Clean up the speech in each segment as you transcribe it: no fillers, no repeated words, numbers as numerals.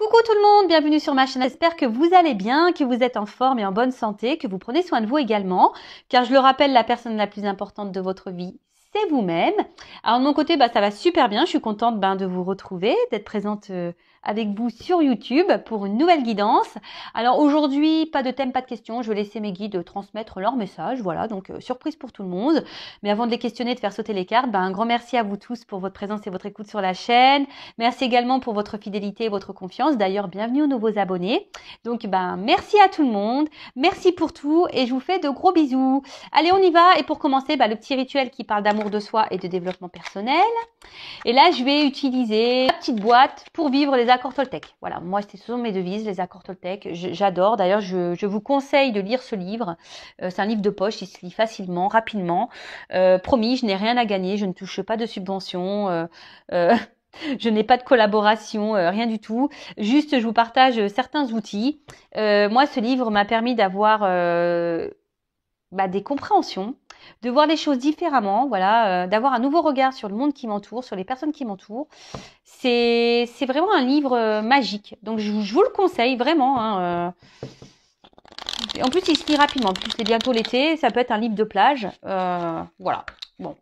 Coucou tout le monde, bienvenue sur ma chaîne. J'espère que vous allez bien, que vous êtes en forme et en bonne santé, que vous prenez soin de vous également. Car je le rappelle, la personne la plus importante de votre vie, c'est vous-même. Alors de mon côté, ça va super bien. Je suis contente de vous retrouver, d'être présente avec vous sur YouTube pour une nouvelle guidance. Alors aujourd'hui, pas de thème, pas de questions. Je vais laisser mes guides transmettre leur message. Voilà, donc surprise pour tout le monde. Mais avant de les questionner, de faire sauter les cartes, un grand merci à vous tous pour votre présence et votre écoute sur la chaîne. Merci également pour votre fidélité et votre confiance. D'ailleurs, bienvenue aux nouveaux abonnés. Donc, merci à tout le monde. Merci pour tout et je vous fais de gros bisous. Allez, on y va. Et pour commencer, le petit rituel qui parle d'amour de soi et de développement personnel. Et là, je vais utiliser la petite boîte pour vivre les accords Toltec. Voilà, moi, ce sont mes devises, les accords Toltec. J'adore. D'ailleurs, je vous conseille de lire ce livre. C'est un livre de poche, il se lit facilement, rapidement. Promis, je n'ai rien à gagner, je ne touche pas de subventions. Je n'ai pas de collaboration, rien du tout. Juste, je vous partage certains outils. Moi, ce livre m'a permis d'avoir des compréhensions, de voir les choses différemment, voilà, d'avoir un nouveau regard sur le monde qui m'entoure, sur les personnes qui m'entourent. C'est vraiment un livre magique. Donc, je vous le conseille vraiment. En plus, il se lit rapidement. En plus, c'est bientôt l'été. Ça peut être un livre de plage. Voilà. Bon.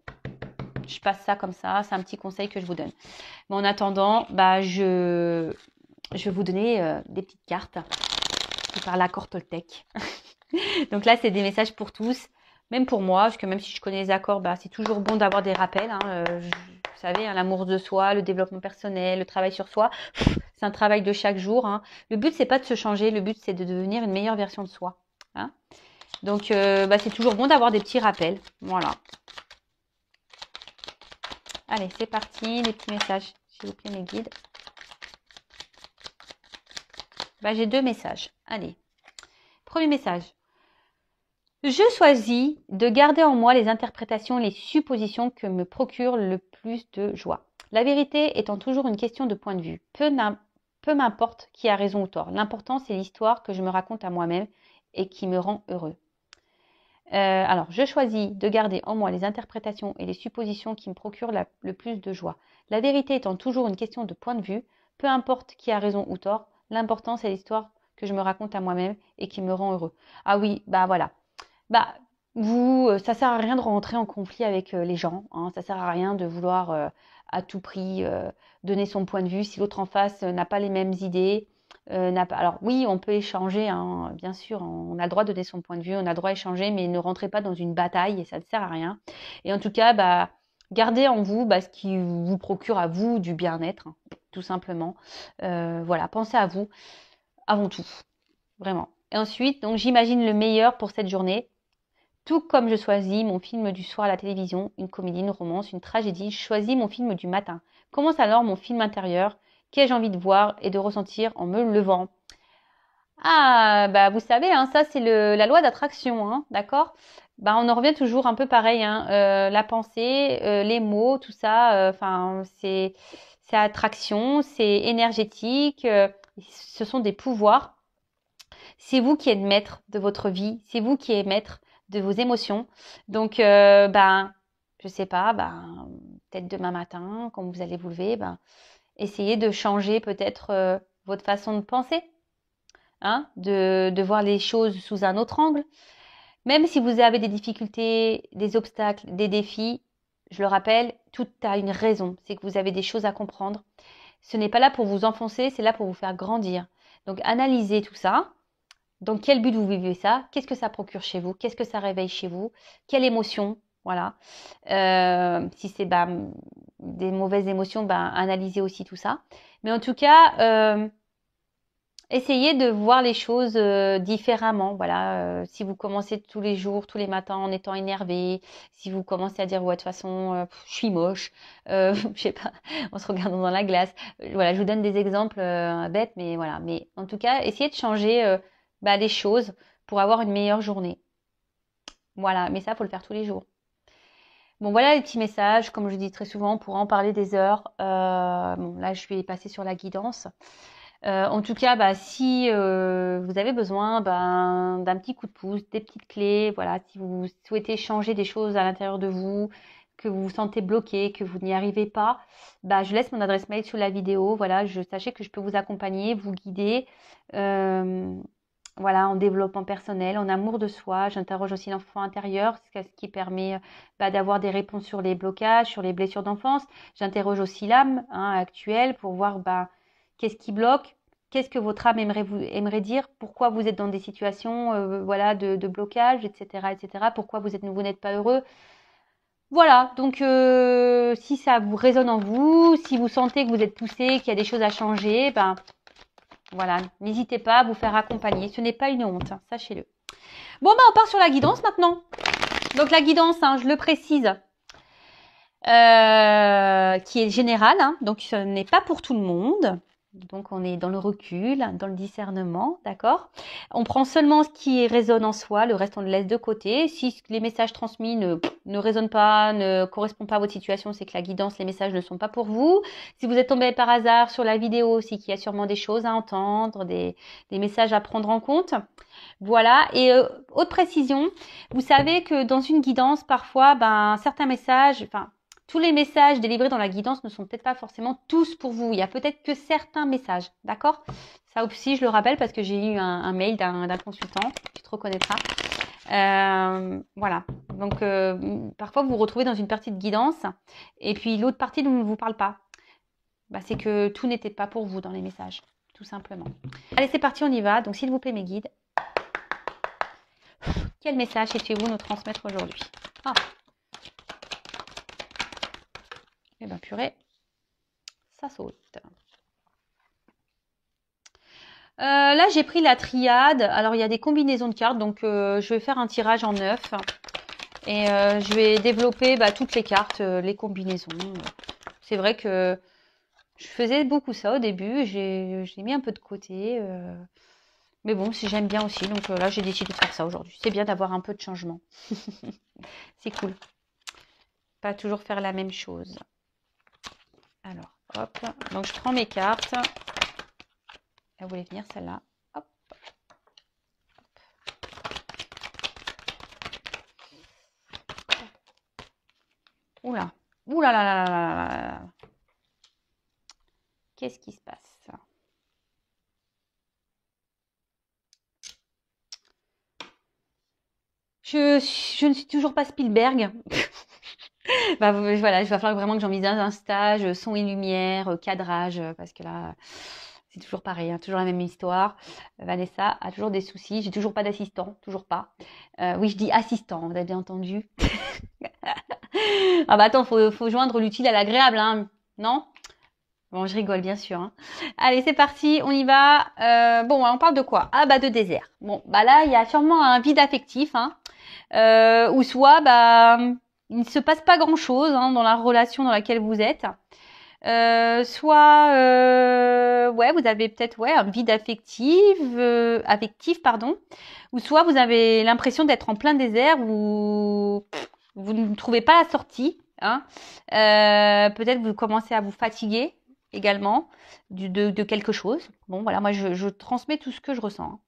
Je passe ça comme ça, c'est un petit conseil que je vous donne. Mais en attendant, je vais vous donner des petites cartes par l'accord Toltec. Donc là, c'est des messages pour tous, même pour moi, parce que même si je connais les accords, c'est toujours bon d'avoir des rappels. Vous savez, l'amour de soi, le développement personnel, le travail sur soi, c'est un travail de chaque jour. Le but, c'est pas de se changer, le but, c'est de devenir une meilleure version de soi. Donc, c'est toujours bon d'avoir des petits rappels. Voilà. Allez, c'est parti, les petits messages. S'il vous plaît, mes guides. J'ai deux messages. Allez. Premier message. Je choisis de garder en moi les interprétations et les suppositions que me procurent le plus de joie. La vérité étant toujours une question de point de vue. Peu m'importe qui a raison ou tort. L'important, c'est l'histoire que je me raconte à moi-même et qui me rend heureux. Alors, je choisis de garder en moi les interprétations et les suppositions qui me procurent le plus de joie. La vérité étant toujours une question de point de vue, peu importe qui a raison ou tort, l'important c'est l'histoire que je me raconte à moi-même et qui me rend heureux. Ah oui, voilà. Ça sert à rien de rentrer en conflit avec les gens. Ça sert à rien de vouloir à tout prix donner son point de vue si l'autre en face n'a pas les mêmes idées. Alors oui, on peut échanger, bien sûr, on a le droit de donner son point de vue, on a le droit d'échanger, mais ne rentrez pas dans une bataille et ça ne sert à rien. Et en tout cas, gardez en vous ce qui vous procure à vous du bien-être, tout simplement. Voilà, pensez à vous avant tout, vraiment. Et ensuite, donc j'imagine le meilleur pour cette journée. Tout comme je choisis mon film du soir à la télévision, une comédie, une romance, une tragédie, je choisis mon film du matin. Commence alors mon film intérieur qu'ai-je envie de voir et de ressentir en me levant. Vous savez, ça c'est la loi d'attraction, d'accord. On en revient toujours un peu pareil, la pensée, les mots, tout ça, c'est attraction, c'est énergétique, ce sont des pouvoirs. C'est vous qui êtes maître de votre vie, c'est vous qui êtes maître de vos émotions. Donc, je sais pas, peut-être demain matin, quand vous allez vous lever, essayez de changer peut-être votre façon de penser, de voir les choses sous un autre angle. Même si vous avez des difficultés, des obstacles, des défis, je le rappelle, tout a une raison. C'est que vous avez des choses à comprendre. Ce n'est pas là pour vous enfoncer, c'est là pour vous faire grandir. Donc, analysez tout ça. Dans quel but vous vivez ça? Qu'est-ce que ça procure chez vous? Qu'est-ce que ça réveille chez vous? Quelle émotion? Voilà. Si c'est des mauvaises émotions, analysez aussi tout ça. Mais en tout cas, essayez de voir les choses différemment. Voilà. Si vous commencez tous les jours, tous les matins en étant énervé, si vous commencez à dire ouais de toute façon je suis moche, je sais pas, en se regardant dans la glace. Voilà, je vous donne des exemples bêtes, mais voilà. Mais en tout cas, essayez de changer les choses pour avoir une meilleure journée. Voilà, mais ça, faut le faire tous les jours. Bon, voilà les petits messages. Comme je dis très souvent, on pourra en parler des heures. Là, je vais passer sur la guidance. En tout cas, si vous avez besoin d'un petit coup de pouce, des petites clés, voilà, si vous souhaitez changer des choses à l'intérieur de vous, que vous vous sentez bloqué, que vous n'y arrivez pas, bah, je laisse mon adresse mail sous la vidéo. Voilà, sachez que je peux vous accompagner, vous guider. Voilà, en développement personnel, en amour de soi. J'interroge aussi l'enfant intérieur, ce qui permet d'avoir des réponses sur les blocages, sur les blessures d'enfance. J'interroge aussi l'âme actuelle pour voir qu'est-ce qui bloque, qu'est-ce que votre âme aimerait dire, pourquoi vous êtes dans des situations voilà, de blocage, etc., etc., pourquoi vous n'êtes pas heureux. Voilà, donc si ça vous résonne en vous, si vous sentez que vous êtes poussé, qu'il y a des choses à changer, voilà, n'hésitez pas à vous faire accompagner. Ce n'est pas une honte, hein, sachez-le. Bon, on part sur la guidance maintenant. Donc la guidance, je le précise, qui est générale, donc ce n'est pas pour tout le monde. Donc on est dans le recul, dans le discernement, d'accord? On prend seulement ce qui résonne en soi, le reste on le laisse de côté. Si les messages transmis ne résonnent pas, ne correspondent pas à votre situation, c'est que la guidance, les messages ne sont pas pour vous. Si vous êtes tombé par hasard sur la vidéo, c'est qu'il y a sûrement des choses à entendre, des messages à prendre en compte. Voilà, et autre précision, vous savez que dans une guidance, parfois, certains messages, tous les messages délivrés dans la guidance ne sont peut-être pas forcément tous pour vous. Il y a peut-être que certains messages, d'accord? Ça aussi, je le rappelle parce que j'ai eu un mail d'un consultant, tu te reconnaîtras. Voilà, donc parfois vous vous retrouvez dans une partie de guidance et puis l'autre partie ne vous parle pas. C'est que tout n'était pas pour vous dans les messages, tout simplement. Allez, c'est parti, on y va. Donc s'il vous plaît, mes guides, quel message souhaitez-vous nous transmettre aujourd'hui? Eh bien, purée, ça saute. Là, j'ai pris la triade. Alors, il y a des combinaisons de cartes. Donc, je vais faire un tirage en 9. Et je vais développer toutes les cartes, les combinaisons. C'est vrai que je faisais beaucoup ça au début. J'ai mis un peu de côté. Mais bon, si j'aime bien aussi. Donc là, j'ai décidé de faire ça aujourd'hui. C'est bien d'avoir un peu de changement. C'est cool. Pas toujours faire la même chose. Alors, hop. Donc, je prends mes cartes. Elle voulait venir, celle-là. Hop. Oula. Oula là là là là là. Qu'est-ce qui se passe? Je ne suis toujours pas Spielberg. Voilà, il va falloir vraiment que j'envisage un stage, son et lumière, cadrage, parce que là, c'est toujours pareil, toujours la même histoire. Vanessa a toujours des soucis, j'ai toujours pas d'assistant, toujours pas. Oui, je dis assistant, vous avez bien entendu. Attends, faut joindre l'utile à l'agréable, non? Bon, je rigole, bien sûr. Allez, c'est parti, on y va. Bon, on parle de quoi? De désert. Bon, là, il y a sûrement un vide affectif, ou soit, il ne se passe pas grand-chose dans la relation dans laquelle vous êtes. Soit, vous avez peut-être un vide affectif, pardon. Ou soit vous avez l'impression d'être en plein désert où vous ne trouvez pas la sortie. Peut-être vous commencez à vous fatiguer également de quelque chose. Bon, voilà, moi je transmets tout ce que je ressens.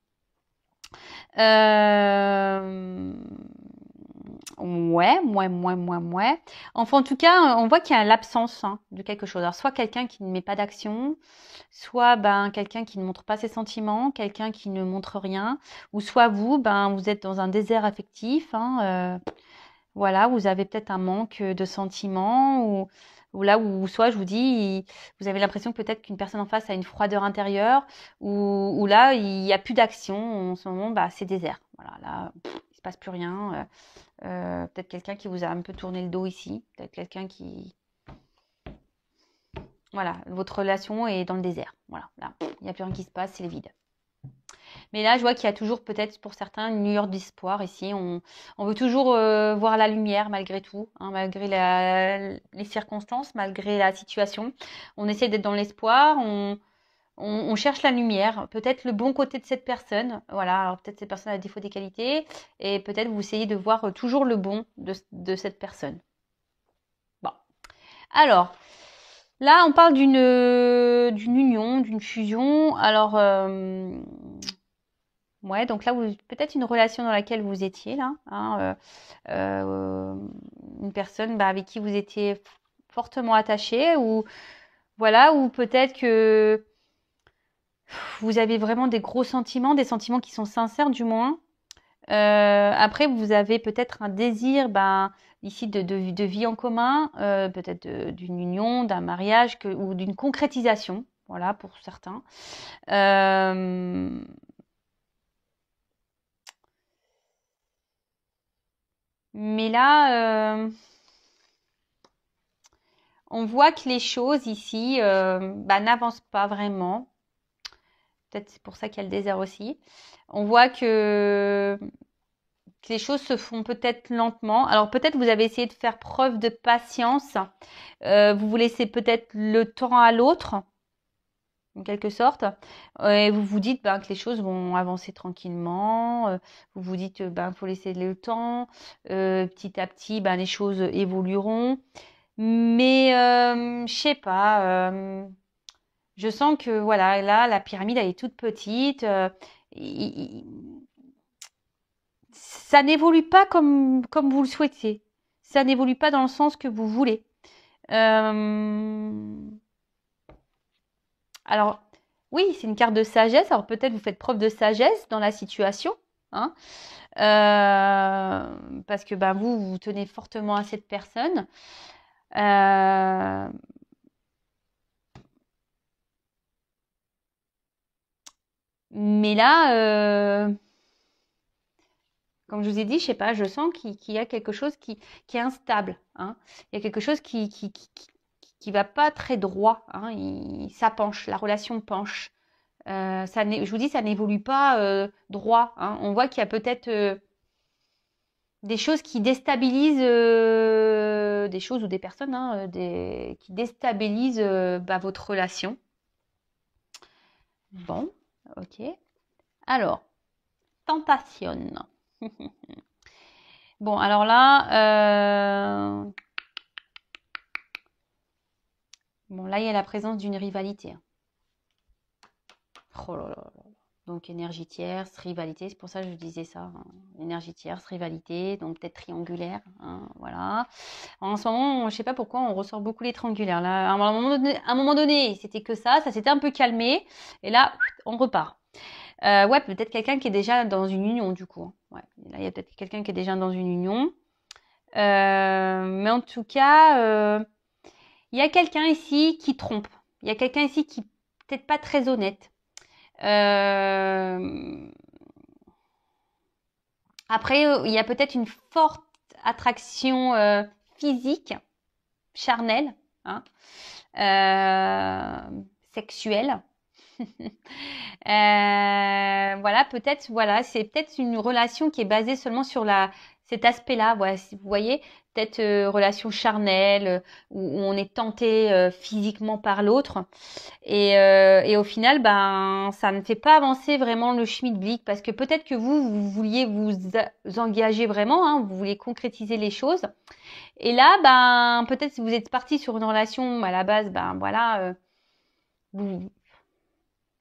Ouais. Enfin, en tout cas, on voit qu'il y a l'absence de quelque chose. Alors, soit quelqu'un qui ne met pas d'action, soit quelqu'un qui ne montre pas ses sentiments, quelqu'un qui ne montre rien, ou soit vous, vous êtes dans un désert affectif. Voilà, vous avez peut-être un manque de sentiments, ou là où soit je vous dis, vous avez l'impression peut-être qu'une personne en face a une froideur intérieure, ou là il n'y a plus d'action en ce moment, c'est désert. Voilà, là il se passe plus rien. Peut-être quelqu'un qui vous a un peu tourné le dos ici, peut-être quelqu'un qui, voilà, votre relation est dans le désert. Voilà, là il n'y a plus rien qui se passe, c'est le vide. Mais là, je vois qu'il y a toujours peut-être pour certains une lueur d'espoir ici. On veut toujours voir la lumière malgré tout, malgré les circonstances, malgré la situation. On essaie d'être dans l'espoir, on cherche la lumière, peut-être le bon côté de cette personne. Voilà, alors peut-être cette personne a des défauts, des qualités, et peut-être vous essayez de voir toujours le bon de cette personne. Bon, alors... Là, on parle d'une union, d'une fusion. Alors, Ouais, donc là, peut-être une relation dans laquelle vous étiez là, hein, une personne bah, avec qui vous étiez fortement attaché, ou voilà, ou peut-être que vous avez vraiment des gros sentiments, des sentiments qui sont sincères du moins. Après, vous avez peut-être un désir, ben, ici de vie en commun, peut-être d'une union, d'un mariage ou d'une concrétisation, voilà, pour certains. Euh, mais là, on voit que les choses ici bah, n'avancent pas vraiment. Peut-être c'est pour ça qu'il y a le désert aussi. On voit que les choses se font peut-être lentement. Alors peut-être vous avez essayé de faire preuve de patience. Vous vous laissez peut-être le temps à l'autre, en quelque sorte. Et vous vous dites ben, que les choses vont avancer tranquillement. Vous vous dites ben, faut laisser le temps. Petit à petit, ben, les choses évolueront. Mais je sais pas. Je sens que voilà, là, la pyramide elle est toute petite. Il- Ça n'évolue pas comme vous le souhaitiez. Ça n'évolue pas dans le sens que vous voulez. Euh, Alors, oui, c'est une carte de sagesse. Alors peut-être vous faites preuve de sagesse dans la situation, hein, parce que bah, vous tenez fortement à cette personne. Euh, mais là, comme je vous ai dit, je sais pas, je sens qu'il y a quelque chose qui est instable, hein. Il y a quelque chose qui va pas très droit, hein. Ça penche, la relation penche. Je vous dis, ça n'évolue pas droit, hein. On voit qu'il y a peut-être des choses qui déstabilisent, des choses ou des personnes, hein, qui déstabilisent bah, votre relation. Bon, ok. Alors, tentation. Bon, alors là, bon, là, il y a la présence d'une rivalité, hein. Oh là là là là. Donc, énergie tierce, rivalité, c'est pour ça que je disais ça, hein. Énergie tierce, rivalité, donc peut-être triangulaire, hein, voilà. En ce moment, je ne sais pas pourquoi, on ressort beaucoup les triangulaires. Là, à un moment donné, c'était que ça s'était un peu calmé, et là, on repart. Ouais, peut-être quelqu'un qui est déjà dans une union, du coup, hein. Ouais, là, il y a peut-être quelqu'un qui est déjà dans une union. Mais en tout cas, il y a quelqu'un ici qui trompe. Il y a quelqu'un ici qui peut-être pas très honnête. Euh, Après, il y a peut-être une forte attraction physique, charnelle, hein, sexuelle. Voilà, peut-être, voilà, c'est peut-être une relation qui est basée seulement sur cet aspect-là. Voilà, si vous voyez, peut-être relation charnelle où on est tenté physiquement par l'autre. Et au final, ben, ça ne fait pas avancer vraiment le schmilblick parce que peut-être que vous vouliez vous engager vraiment, hein, vous voulez concrétiser les choses. Et là, ben, peut-être si vous êtes parti sur une relation à la base, ben voilà, vous,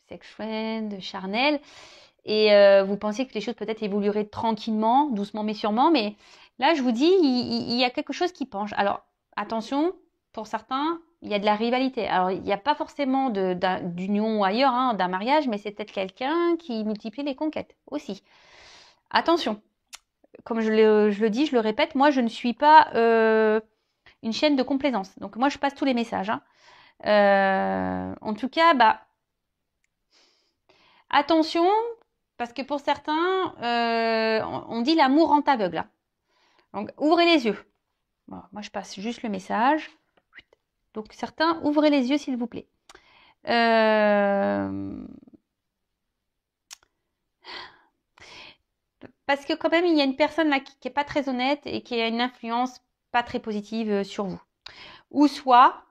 sexuelle, charnelle, et vous pensez que les choses peut-être évolueraient tranquillement, doucement mais sûrement, mais là, je vous dis, il y a quelque chose qui penche. Alors, attention, pour certains, il y a de la rivalité. Alors, il n'y a pas forcément d'union ailleurs, hein, d'un mariage, mais c'est peut-être quelqu'un qui multiplie les conquêtes aussi. Attention, comme je le dis, je le répète, moi, je ne suis pas une chaîne de complaisance. Donc, moi, je passe tous les messages, hein. En tout cas, bah, attention, parce que pour certains, on dit l'amour rend aveugle, hein. Donc, ouvrez les yeux. Bon, moi, je passe juste le message. Donc, certains, ouvrez les yeux, s'il vous plaît. Euh, Parce que quand même, il y a une personne là qui n'est pas très honnête et qui a une influence pas très positive sur vous. Ou soit,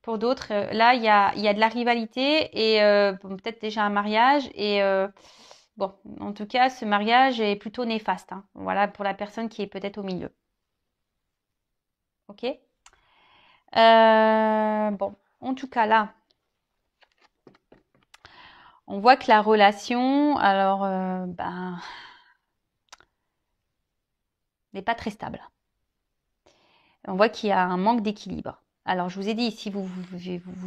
pour d'autres, là, il y a de la rivalité et bon, peut-être déjà un mariage. Et bon, en tout cas, ce mariage est plutôt néfaste, hein. Voilà, pour la personne qui est peut-être au milieu. Ok? Bon, en tout cas, là, On voit que la relation, alors, ben, n'est pas très stable. On voit qu'il y a un manque d'équilibre. Alors, je vous ai dit, si vous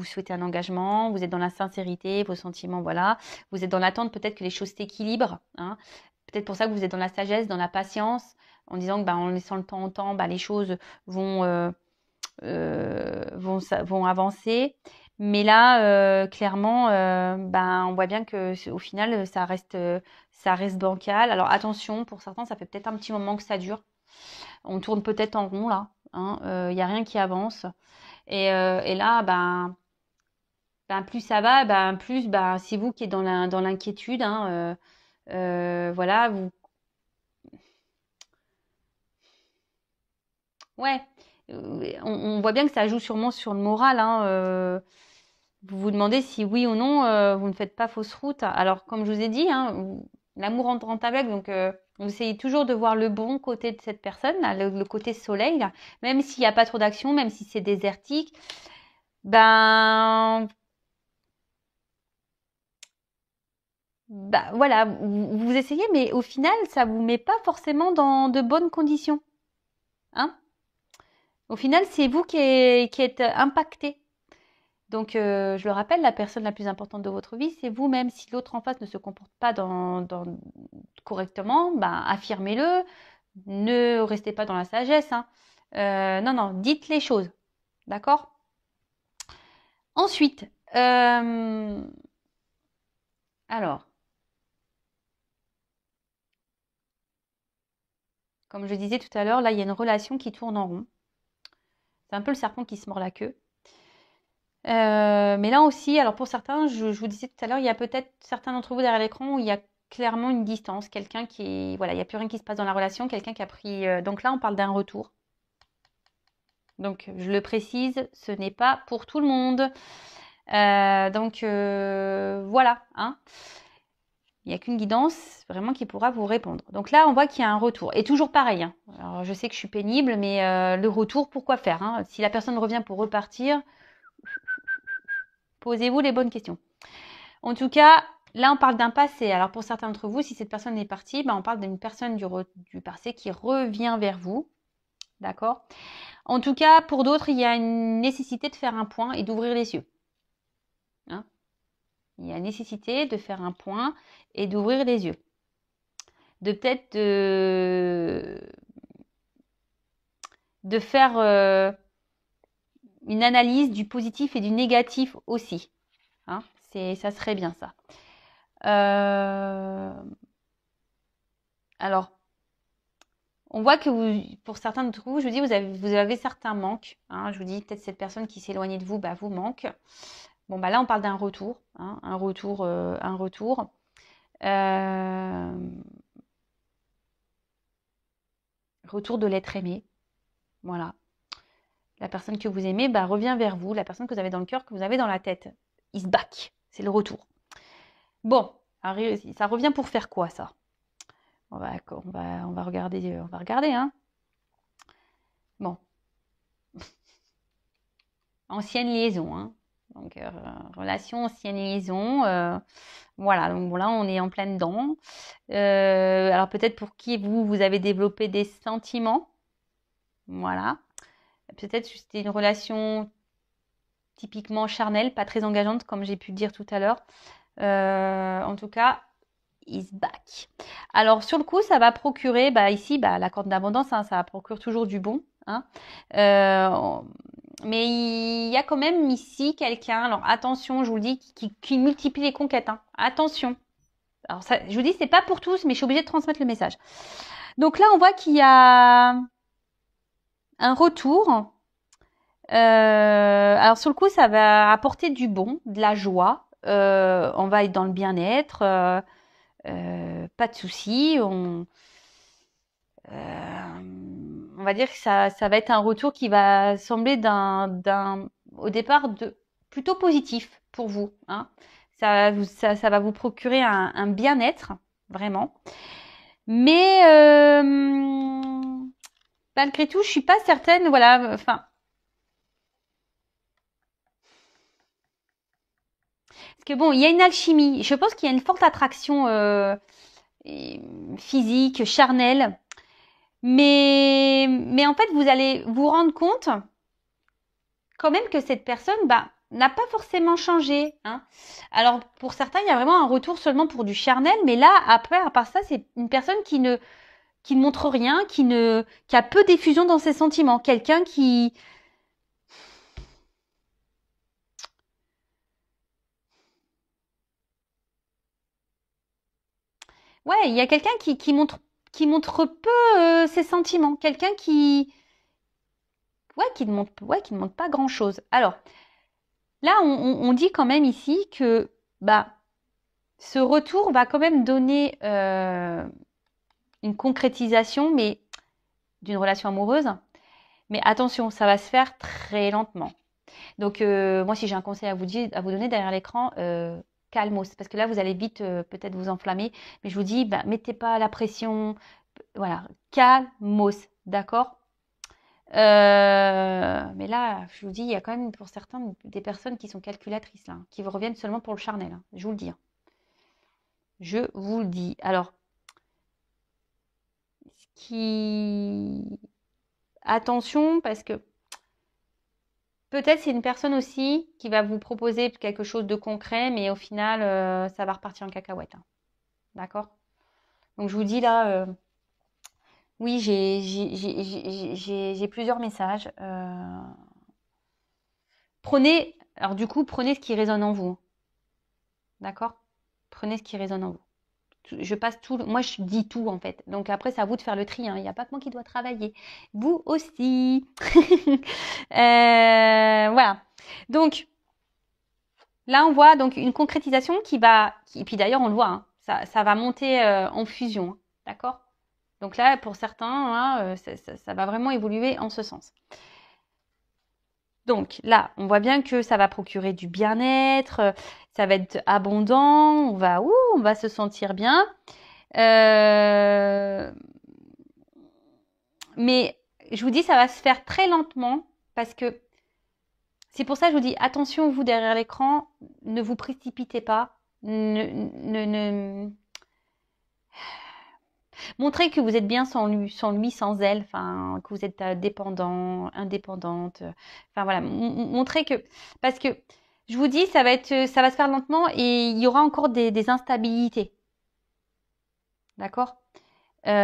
souhaitez un engagement, vous êtes dans la sincérité, vos sentiments, voilà. Vous êtes dans l'attente peut-être que les choses s'équilibrent. Hein. Peut-être pour ça que vous êtes dans la sagesse, dans la patience, en disant que en laissant le temps au temps, les choses vont, vont avancer. Mais là, clairement, on voit bien que au final, ça reste bancal. Alors attention, pour certains, ça fait peut-être un petit moment que ça dure. On tourne peut-être en rond là. Il n'y a rien qui avance. Et là, plus ça va, plus c'est vous qui êtes dans l'inquiétude. Voilà, vous. Ouais, on voit bien que ça joue sûrement sur le moral. Vous vous demandez si oui ou non, vous ne faites pas fausse route. Alors, comme je vous ai dit, l'amour entre aveugle, donc vous essayez toujours de voir le bon côté de cette personne, là, le côté soleil, là, même s'il n'y a pas trop d'action, même si c'est désertique. Voilà, vous essayez, mais au final, ça vous met pas forcément dans de bonnes conditions. Hein? Au final, c'est vous qui êtes impacté. Donc, je le rappelle, la personne la plus importante de votre vie, c'est vous-même. Si l'autre en face ne se comporte pas correctement, affirmez-le. Ne restez pas dans la sagesse. Non, non, dites les choses. D'accord? Ensuite, alors, comme je disais tout à l'heure, là, il y a une relation qui tourne en rond. C'est un peu le serpent qui se mord la queue. Mais là aussi, alors pour certains, je vous disais tout à l'heure, il y a peut-être certains d'entre vous derrière l'écran où il y a clairement une distance, quelqu'un qui, voilà, il n'y a plus rien qui se passe dans la relation, quelqu'un qui a pris. Donc là, on parle d'un retour. Donc, je le précise, ce n'est pas pour tout le monde. Voilà. Il n'y a qu'une guidance vraiment qui pourra vous répondre. Donc là, on voit qu'il y a un retour. Et toujours pareil. Alors, je sais que je suis pénible, mais le retour, pourquoi faire Si la personne revient pour repartir, posez-vous les bonnes questions. En tout cas, là, on parle d'un passé. Alors, pour certains d'entre vous, si cette personne est partie, on parle d'une personne du passé qui revient vers vous. D'accord? En tout cas, pour d'autres, il y a une nécessité de faire un point et d'ouvrir les yeux. Il y a nécessité de faire un point et d'ouvrir les yeux. De peut-être de faire une analyse du positif et du négatif aussi. Ça serait bien ça. Alors, on voit que pour certains d'entre vous, je vous dis, vous avez certains manques. Je vous dis, peut-être cette personne qui s'est éloignée de vous, vous manque. Bon, là, on parle d'un retour. Un retour. Retour de l'être aimé. Voilà. La personne que vous aimez revient vers vous. La personne que vous avez dans le cœur, que vous avez dans la tête. Is back. C'est le retour. Bon, ça revient pour faire quoi, ça? On va regarder. On va regarder, Bon. Ancienne liaison, Donc, relation, ancienne liaison. Voilà, donc là, on est en plein dedans. Alors, peut-être pour qui vous avez développé des sentiments. Voilà. Peut-être que c'était une relation typiquement charnelle, pas très engageante, comme j'ai pu le dire tout à l'heure. En tout cas, is back. Alors, sur le coup, ça va procurer, ici, la corde d'abondance, ça procure toujours du bon. Mais il y a quand même ici quelqu'un, alors attention, je vous le dis, qui multiplie les conquêtes. Attention. Alors, ça, je vous dis, c'est pas pour tous, mais je suis obligée de transmettre le message. Donc là, on voit qu'il y a un retour. Alors sur le coup, ça va apporter du bon, de la joie. On va être dans le bien-être, pas de soucis. On va dire que ça va être un retour qui va sembler au départ plutôt positif pour vous. Ça va vous procurer un bien-être, vraiment. Mais malgré tout, je suis pas certaine. Voilà, enfin. Parce que bon, il y a une alchimie. Je pense qu'il y a une forte attraction physique, charnelle. Mais en fait, vous allez vous rendre compte quand même que cette personne n'a pas forcément changé. Hein. Alors, pour certains, il y a vraiment un retour seulement pour du charnel. Mais là, après, à part ça, c'est une personne qui ne montre rien, qui a peu d'effusion dans ses sentiments. Quelqu'un qui... Ouais, il y a quelqu'un qui montre peu ses sentiments. Quelqu'un qui ne montre pas grand-chose. Alors, là, on dit quand même ici que ce retour va quand même donner une concrétisation, mais d'une relation amoureuse. Mais attention, ça va se faire très lentement. Donc, moi, si j'ai un conseil à vous donner derrière l'écran, calmos. Parce que là, vous allez vite peut-être vous enflammer. Mais je vous dis, mettez pas la pression. Voilà, calmos. D'accord. Mais là, je vous dis, il y a quand même pour certains des personnes qui sont calculatrices, là, qui vous reviennent seulement pour le charnel. Hein, je vous le dis. Hein. Je vous le dis. Alors, attention, parce que peut-être c'est une personne aussi qui va vous proposer quelque chose de concret, mais au final, ça va repartir en cacahuète. Hein. D'accord? Donc, je vous dis là, oui, j'ai plusieurs messages. Prenez ce qui résonne en vous. D'accord? Prenez ce qui résonne en vous. Je passe tout, moi je dis tout en fait. Donc après c'est à vous de faire le tri. Hein. Il n'y a pas que moi qui dois travailler. Vous aussi. Voilà. Donc là on voit donc une concrétisation et puis d'ailleurs on le voit. Hein, ça va monter en fusion. Hein, d'accord? Donc là pour certains, hein, ça va vraiment évoluer en ce sens. Donc là, on voit bien que ça va procurer du bien-être, ça va être abondant, on va se sentir bien. Mais je vous dis, ça va se faire très lentement parce que c'est pour ça que je vous dis, attention, vous derrière l'écran, ne vous précipitez pas. Montrez que vous êtes bien sans lui, sans elle, enfin, que vous êtes dépendant, indépendante. Enfin voilà, montrez que... Parce que je vous dis, ça va se faire lentement et il y aura encore des instabilités. D'accord Donc,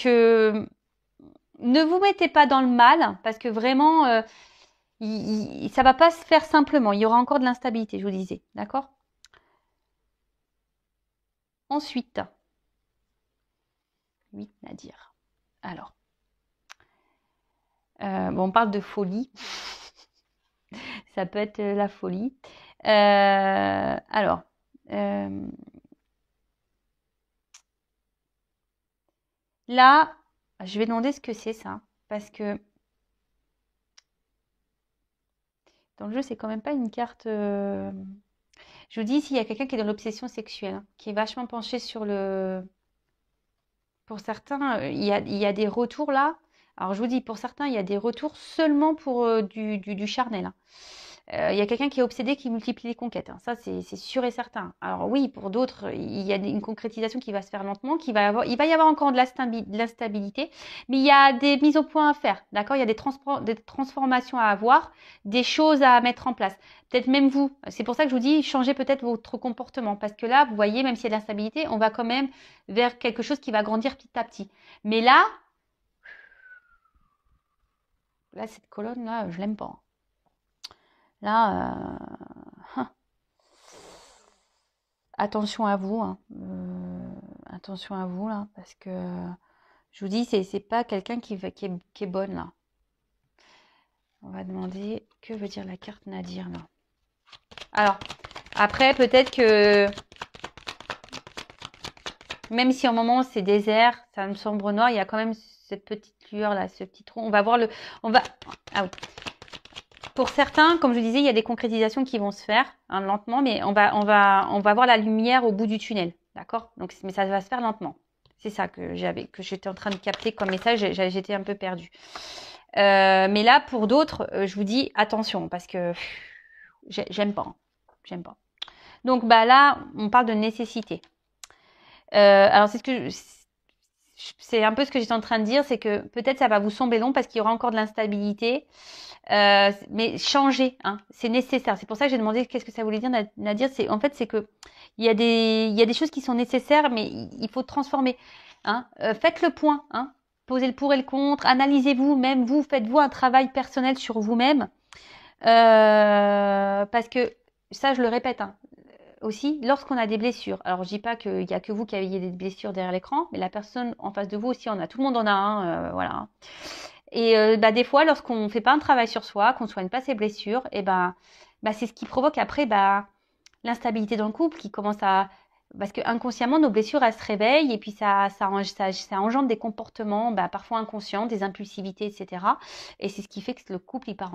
ne vous mettez pas dans le mal parce que vraiment, ça va pas se faire simplement. Il y aura encore de l'instabilité, je vous disais. D'accord Ensuite, 8, Nadir. Alors, on parle de folie. Ça peut être la folie. Alors, là, je vais demander ce que c'est ça. Parce que dans le jeu, c'est quand même pas une carte... Je vous dis, ici, il y a quelqu'un qui est dans l'obsession sexuelle, hein, qui est vachement penché sur le... Pour certains, il y a des retours là. Alors, je vous dis, pour certains, il y a des retours seulement pour du charnel. Hein. Il y a quelqu'un qui est obsédé, qui multiplie les conquêtes. Hein. Ça, c'est sûr et certain. Alors oui, pour d'autres, il y a une concrétisation qui va se faire lentement, il va y avoir encore de l'instabilité, mais il y a des mises au point à faire. D'accord? Il y a des transformations à avoir, des choses à mettre en place. Peut-être même vous. C'est pour ça que je vous dis, changez peut-être votre comportement. Parce que là, vous voyez, même s'il y a de l'instabilité, on va quand même vers quelque chose qui va grandir petit à petit. Mais là, cette colonne-là, je l'aime pas. Là, attention à vous. Hein. Attention à vous, là, parce que je vous dis, c'est pas quelqu'un qui est bonne, là. On va demander, que veut dire la carte Nadir, là? Alors, après, peut-être que, même si en moment c'est désert, ça me sombre noir, il y a quand même cette petite lueur, là, ce petit trou. On va voir ah oui. Pour certains, comme je disais, il y a des concrétisations qui vont se faire hein, lentement, mais on va voir la lumière au bout du tunnel, d'accord? Donc, mais ça va se faire lentement. C'est ça que j'étais en train de capter comme message. J'étais un peu perdue. Mais là, pour d'autres, je vous dis attention parce que J'aime pas. J'aime pas. Donc bah là, on parle de nécessité. Alors c'est un peu ce que j'étais en train de dire, c'est que peut-être ça va vous sembler long parce qu'il y aura encore de l'instabilité, mais changer, hein, c'est nécessaire. C'est pour ça que j'ai demandé qu'est-ce que ça voulait dire, Nadir. C'est en fait c'est que il y a des choses qui sont nécessaires, mais il faut transformer. Hein. Faites le point, hein, posez le pour et le contre, analysez-vous, même vous, faites-vous un travail personnel sur vous-même, parce que ça, je le répète, hein, aussi, lorsqu'on a des blessures, alors je dis pas qu'il y a que vous qui avez des blessures derrière l'écran, mais la personne en face de vous aussi en a. Tout le monde en a un, voilà. Et bah, des fois, lorsqu'on fait pas un travail sur soi, qu'on soigne pas ses blessures, et bah, c'est ce qui provoque après bah, l'instabilité dans le couple, qui commence à parce que inconsciemment nos blessures elles se réveillent et puis ça engendre des comportements bah, parfois inconscients, des impulsivités, etc. Et c'est ce qui fait que le couple il part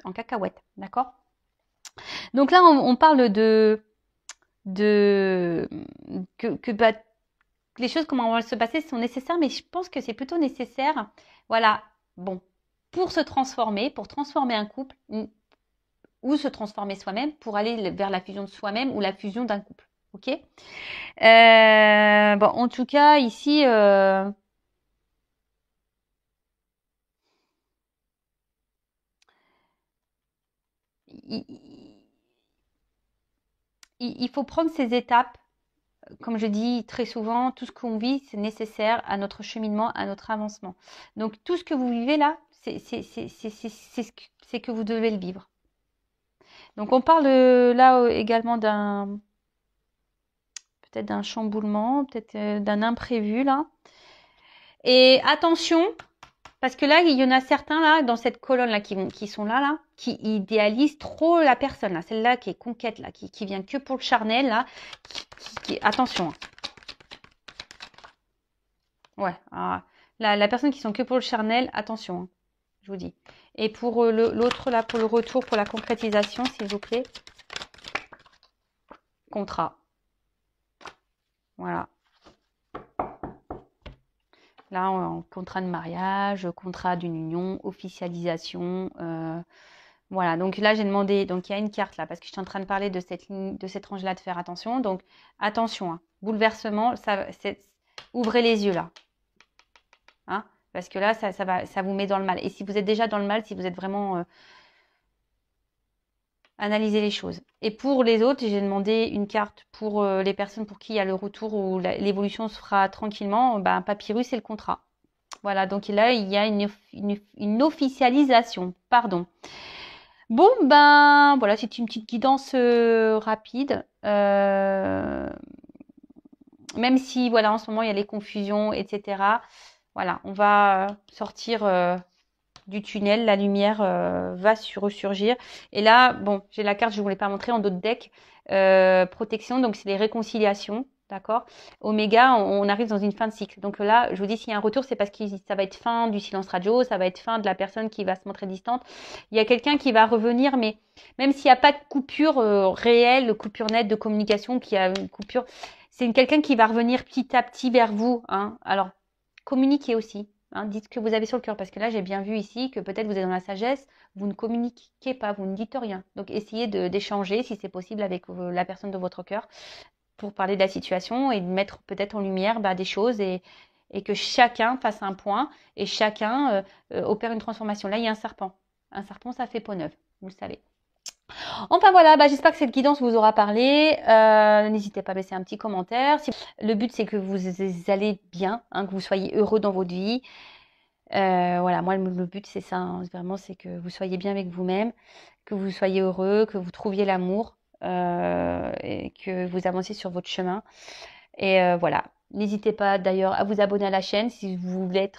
en cacahuète, d'accord? Donc là on parle de que bah, les choses comment vont se passer sont nécessaires, mais je pense que c'est plutôt nécessaire, voilà, bon, pour transformer un couple ou se transformer soi-même pour aller vers la fusion de soi-même ou la fusion d'un couple. Ok. Bon, en tout cas, ici, il faut prendre ces étapes. Comme je dis très souvent, tout ce qu'on vit, c'est nécessaire à notre cheminement, à notre avancement. Donc, tout ce que vous vivez là, c'est que vous devez le vivre. Donc, on parle là également peut-être d'un chamboulement, peut-être d'un imprévu là. Et attention, parce que là, il y en a certains là dans cette colonne là qui sont là, qui idéalisent trop la personne là, celle-là qui est conquête là, qui vient que pour le charnel là, attention. Ouais, la personne qui sont que pour le charnel, attention, hein, je vous dis. Et pour l'autre là, pour le retour, pour la concrétisation, s'il vous plaît, contrat. Voilà. Là, contrat de mariage, contrat d'une union, officialisation. Voilà, donc là, j'ai demandé, donc il y a une carte là, parce que je suis en train de parler de cette range-là, de faire attention. Donc, attention, hein, bouleversement, ouvrez les yeux là. Hein, parce que là, ça vous met dans le mal. Et si vous êtes déjà dans le mal, si vous êtes vraiment... analysez les choses. Et pour les autres, j'ai demandé une carte pour les personnes pour qui il y a le retour ou l'évolution se fera tranquillement. Ben, papyrus et le contrat. Voilà, donc là, il y a une officialisation. Pardon. Bon, ben voilà, c'est une petite guidance rapide. Même si, voilà, en ce moment, il y a les confusions, etc. Voilà, on va sortir du tunnel, la lumière va ressurgir. Et là, bon, j'ai la carte, je ne vous l'ai pas montré en d'autres decks. Protection, donc c'est les réconciliations, d'accord. Oméga, on arrive dans une fin de cycle. Donc là, je vous dis, s'il y a un retour, c'est parce que ça va être fin du silence radio, ça va être fin de la personne qui va se montrer distante. Il y a quelqu'un qui va revenir, mais même s'il n'y a pas de coupure réelle, de coupure nette de communication, qui a une coupure, c'est quelqu'un qui va revenir petit à petit vers vous. Hein. Alors, communiquez aussi. Hein, dites ce que vous avez sur le cœur, parce que là, j'ai bien vu ici que peut-être vous êtes dans la sagesse, vous ne communiquez pas, vous ne dites rien. Donc, essayez d'échanger, si c'est possible, avec la personne de votre cœur pour parler de la situation et de mettre peut-être en lumière des choses et que chacun fasse un point et chacun opère une transformation. Là, il y a un serpent. Un serpent, ça fait peau neuve, vous le savez. Enfin voilà, j'espère que cette guidance vous aura parlé. N'hésitez pas à laisser un petit commentaire. Le but, c'est que vous allez bien, hein, que vous soyez heureux dans votre vie. Voilà, moi, le but, c'est ça. Hein, vraiment, c'est que vous soyez bien avec vous-même, que vous soyez heureux, que vous trouviez l'amour et que vous avanciez sur votre chemin. Et voilà. N'hésitez pas d'ailleurs à vous abonner à la chaîne si vous voulez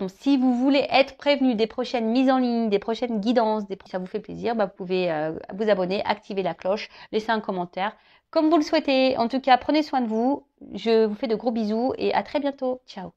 si vous voulez être prévenu des prochaines mises en ligne, des prochaines guidances, ça vous fait plaisir, vous pouvez vous abonner, activer la cloche, laisser un commentaire, comme vous le souhaitez. En tout cas, prenez soin de vous. Je vous fais de gros bisous et à très bientôt. Ciao.